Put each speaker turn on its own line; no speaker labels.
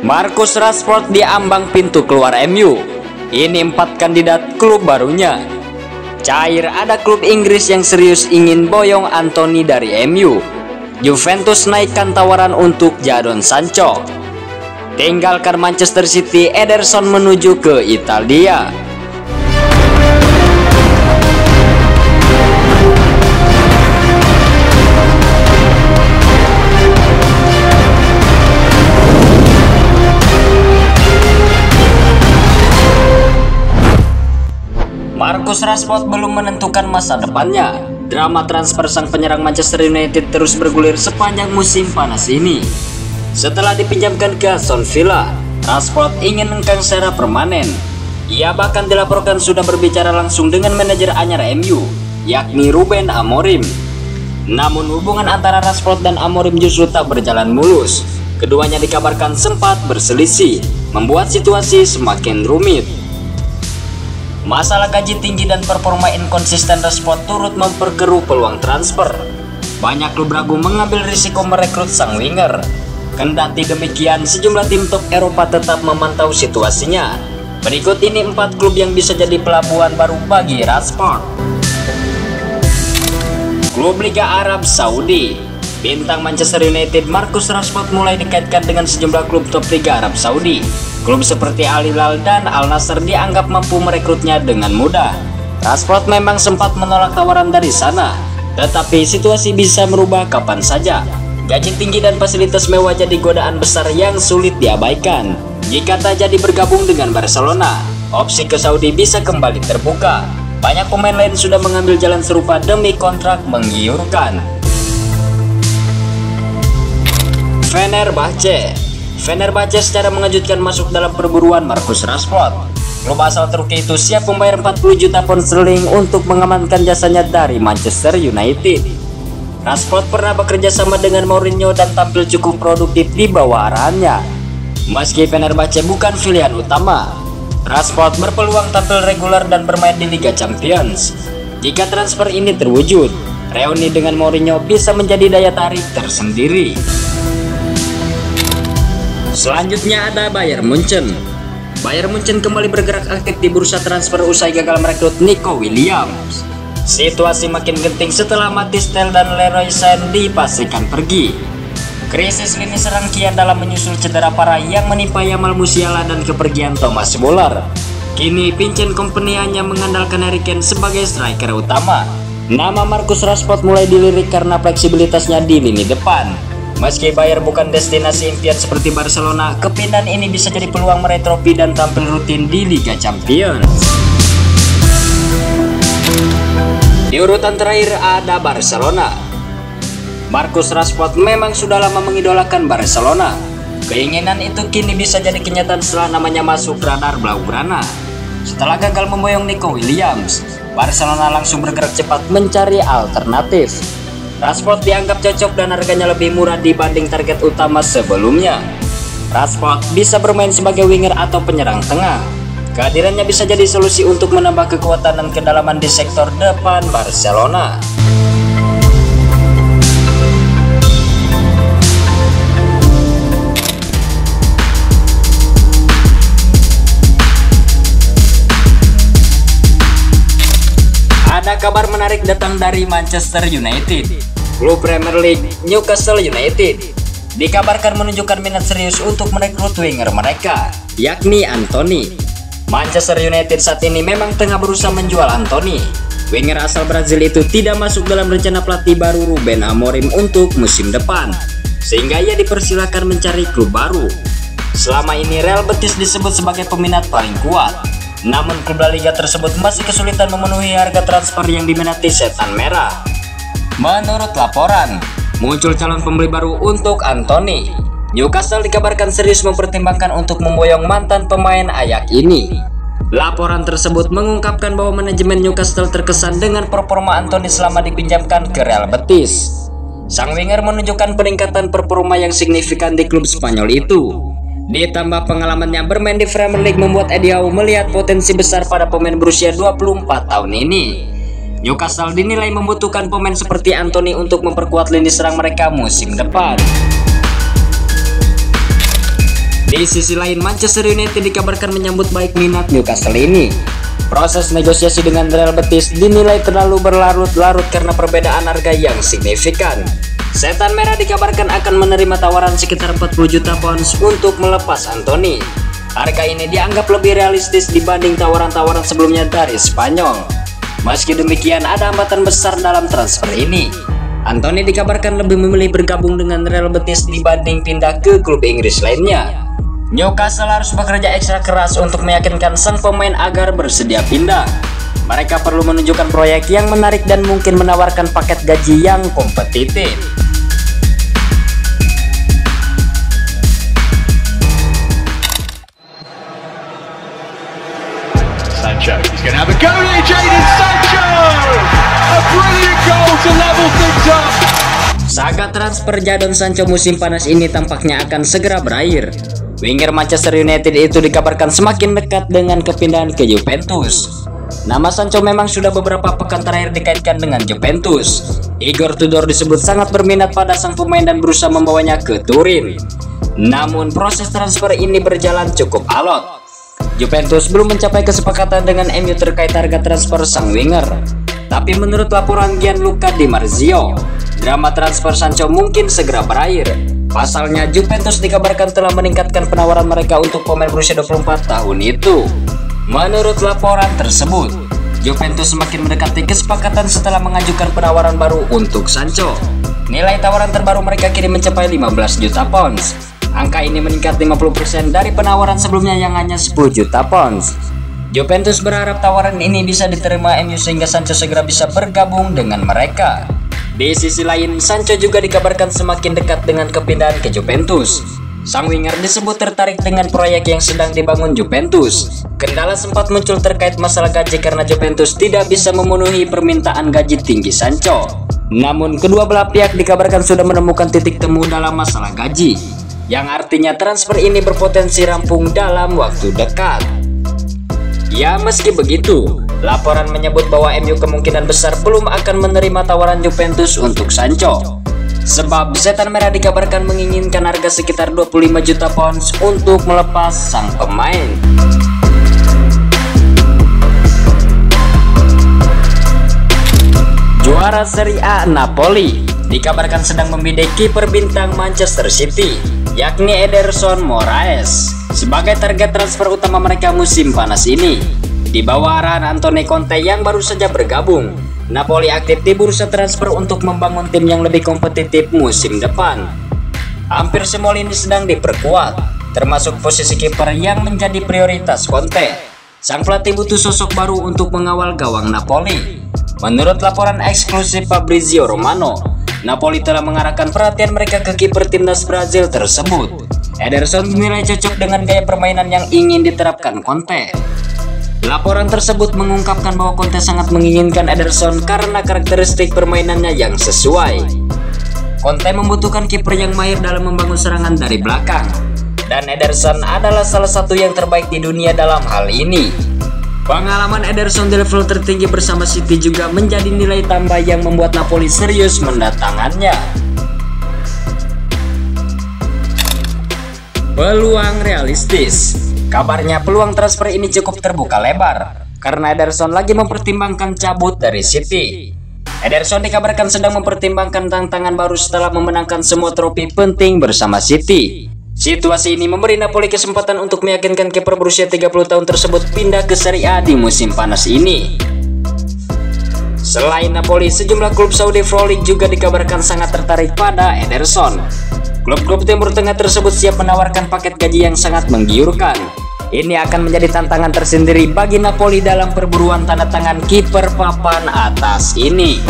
Marcus Rashford di ambang pintu keluar MU. Ini 4 kandidat klub barunya. Cair ada klub Inggris yang serius ingin boyong Anthony dari MU. Juventus naikkan tawaran untuk Jadon Sancho. Tinggalkan Manchester City, Ederson menuju ke Italia. Marcus Rashford belum menentukan masa depannya. Drama transfer sang penyerang Manchester United terus bergulir sepanjang musim panas ini. Setelah dipinjamkan ke Aston Villa, Rashford ingin hengkang secara permanen. Ia bahkan dilaporkan sudah berbicara langsung dengan manajer anyar MU, yakni Ruben Amorim. Namun hubungan antara Rashford dan Amorim justru tak berjalan mulus. Keduanya dikabarkan sempat berselisih, membuat situasi semakin rumit. Masalah gaji tinggi dan performa inkonsisten Rashford turut memperkeruh peluang transfer. Banyak klub ragu mengambil risiko merekrut sang winger. Kendati demikian, sejumlah tim top Eropa tetap memantau situasinya. Berikut ini 4 klub yang bisa jadi pelabuhan baru bagi Rashford. Klub Liga Arab Saudi. Bintang Manchester United Marcus Rashford mulai dikaitkan dengan sejumlah klub top Liga Arab Saudi. Klub seperti Al Hilal dan Al Nassr dianggap mampu merekrutnya dengan mudah. Rashford memang sempat menolak tawaran dari sana, tetapi situasi bisa merubah kapan saja. Gaji tinggi dan fasilitas mewah jadi godaan besar yang sulit diabaikan. Jika tak jadi bergabung dengan Barcelona, opsi ke Saudi bisa kembali terbuka. Banyak pemain lain sudah mengambil jalan serupa demi kontrak menggiurkan. Fenerbahce secara mengejutkan masuk dalam perburuan Marcus Rashford. Klub asal Turki itu siap membayar 40 juta pound sterling untuk mengamankan jasanya dari Manchester United. Rashford pernah bekerja sama dengan Mourinho dan tampil cukup produktif di bawah arahannya. Meski Fenerbahce bukan pilihan utama, Rashford berpeluang tampil reguler dan bermain di Liga Champions. Jika transfer ini terwujud, reuni dengan Mourinho bisa menjadi daya tarik tersendiri. Selanjutnya ada Bayern Munchen. Bayern Munchen kembali bergerak aktif di bursa transfer usai gagal merekrut Nico Williams. Situasi makin genting setelah Mathys Tel dan Leroy Sane dipastikan pergi. Krisis lini serang kian dalam menyusul cedera parah yang menimpa Yamal Musiala dan kepergian Thomas Muller. Kini Vincent Kompany hanya mengandalkan Harry Kane sebagai striker utama. Nama Marcus Rashford mulai dilirik karena fleksibilitasnya di lini depan. Meski Bayern bukan destinasi impian seperti Barcelona, kepindahan ini bisa jadi peluang meraih trofi dan tampil rutin di Liga Champions. Di urutan terakhir ada Barcelona. Marcus Rashford memang sudah lama mengidolakan Barcelona. Keinginan itu kini bisa jadi kenyataan setelah namanya masuk radar Blaugrana. Setelah gagal memboyong Nico Williams, Barcelona langsung bergerak cepat mencari alternatif. Rashford dianggap cocok dan harganya lebih murah dibanding target utama sebelumnya. Rashford bisa bermain sebagai winger atau penyerang tengah. Kehadirannya bisa jadi solusi untuk menambah kekuatan dan kedalaman di sektor depan Barcelona. Ada kabar menarik datang dari Manchester United. Klub Premier League Newcastle United dikabarkan menunjukkan minat serius untuk merekrut winger mereka, yakni Anthony. Manchester United saat ini memang tengah berusaha menjual Anthony. Winger asal Brazil itu tidak masuk dalam rencana pelatih baru Ruben Amorim untuk musim depan, sehingga ia dipersilakan mencari klub baru. Selama ini Real Betis disebut sebagai peminat paling kuat. Namun klub La Liga tersebut masih kesulitan memenuhi harga transfer yang diminati setan merah. Menurut laporan, muncul calon pembeli baru untuk Anthony. Newcastle dikabarkan serius mempertimbangkan untuk memboyong mantan pemain Ajax ini. Laporan tersebut mengungkapkan bahwa manajemen Newcastle terkesan dengan performa Anthony selama dipinjamkan ke Real Betis. Sang winger menunjukkan peningkatan performa yang signifikan di klub Spanyol itu. Ditambah pengalamannya bermain di Premier League membuat Eddie Howe melihat potensi besar pada pemain berusia 24 tahun ini. Newcastle dinilai membutuhkan pemain seperti Anthony untuk memperkuat lini serang mereka musim depan. Di sisi lain, Manchester United dikabarkan menyambut baik minat Newcastle ini. Proses negosiasi dengan Real Betis dinilai terlalu berlarut-larut karena perbedaan harga yang signifikan. Setan Merah dikabarkan akan menerima tawaran sekitar 40 juta pounds untuk melepas Antony. Harga ini dianggap lebih realistis dibanding tawaran-tawaran sebelumnya dari Spanyol. Meski demikian, ada hambatan besar dalam transfer ini. Antony dikabarkan lebih memilih bergabung dengan Real Betis dibanding pindah ke klub Inggris lainnya. Newcastle harus bekerja ekstra keras untuk meyakinkan sang pemain agar bersedia pindah. Mereka perlu menunjukkan proyek yang menarik dan mungkin menawarkan paket gaji yang kompetitif.
Sancho, he's going to have a go here, Jadon Sancho! A brilliant goal to level things up!
Saga transfer Jadon Sancho musim panas ini tampaknya akan segera berakhir. Winger Manchester United itu dikabarkan semakin dekat dengan kepindahan ke Juventus. Nama Sancho memang sudah beberapa pekan terakhir dikaitkan dengan Juventus. Igor Tudor disebut sangat berminat pada sang pemain dan berusaha membawanya ke Turin. Namun proses transfer ini berjalan cukup alot. Juventus belum mencapai kesepakatan dengan MU terkait harga transfer sang winger. Tapi menurut laporan Gianluca Di Marzio, drama transfer Sancho mungkin segera berakhir. Pasalnya, Juventus dikabarkan telah meningkatkan penawaran mereka untuk pemain berusia 24 tahun itu. Menurut laporan tersebut, Juventus semakin mendekati kesepakatan setelah mengajukan penawaran baru untuk Sancho. Nilai tawaran terbaru mereka kini mencapai 15 juta pounds. Angka ini meningkat 50% dari penawaran sebelumnya yang hanya 10 juta pounds. Juventus berharap tawaran ini bisa diterima MU sehingga Sancho segera bisa bergabung dengan mereka. Di sisi lain, Sancho juga dikabarkan semakin dekat dengan kepindahan ke Juventus. Sang winger disebut tertarik dengan proyek yang sedang dibangun Juventus. Kendala sempat muncul terkait masalah gaji karena Juventus tidak bisa memenuhi permintaan gaji tinggi Sancho. Namun kedua belah pihak dikabarkan sudah menemukan titik temu dalam masalah gaji, yang artinya transfer ini berpotensi rampung dalam waktu dekat. Ya, meski begitu, laporan menyebut bahwa MU kemungkinan besar belum akan menerima tawaran Juventus untuk Sancho. Sebab Setan Merah dikabarkan menginginkan harga sekitar 25 juta pounds untuk melepas sang pemain. Juara Serie A Napoli dikabarkan sedang membidik kiper bintang Manchester City, yakni Ederson Moraes, sebagai target transfer utama mereka musim panas ini. Di bawah arahan Antonio Conte yang baru saja bergabung, Napoli aktif di bursa transfer untuk membangun tim yang lebih kompetitif musim depan. Hampir semua lini sedang diperkuat, termasuk posisi kiper yang menjadi prioritas Conte. Sang pelatih butuh sosok baru untuk mengawal gawang Napoli. Menurut laporan eksklusif Fabrizio Romano, Napoli telah mengarahkan perhatian mereka ke kiper timnas Brazil tersebut. Ederson dinilai cocok dengan gaya permainan yang ingin diterapkan Conte. Laporan tersebut mengungkapkan bahwa Conte sangat menginginkan Ederson karena karakteristik permainannya yang sesuai. Conte membutuhkan kiper yang mahir dalam membangun serangan dari belakang, dan Ederson adalah salah satu yang terbaik di dunia dalam hal ini. Pengalaman Ederson di level tertinggi bersama City juga menjadi nilai tambah yang membuat Napoli serius mendatangkannya. Peluang realistis. Kabarnya peluang transfer ini cukup terbuka lebar karena Ederson lagi mempertimbangkan cabut dari City. Ederson dikabarkan sedang mempertimbangkan tantangan baru setelah memenangkan semua trofi penting bersama City. Situasi ini memberi Napoli kesempatan untuk meyakinkan kiper berusia 30 tahun tersebut pindah ke Serie A di musim panas ini. Selain Napoli, sejumlah klub Saudi Pro League juga dikabarkan sangat tertarik pada Ederson. Klub-klub Timur Tengah tersebut siap menawarkan paket gaji yang sangat menggiurkan. Ini akan menjadi tantangan tersendiri bagi Napoli dalam perburuan tanda tangan kiper papan atas ini.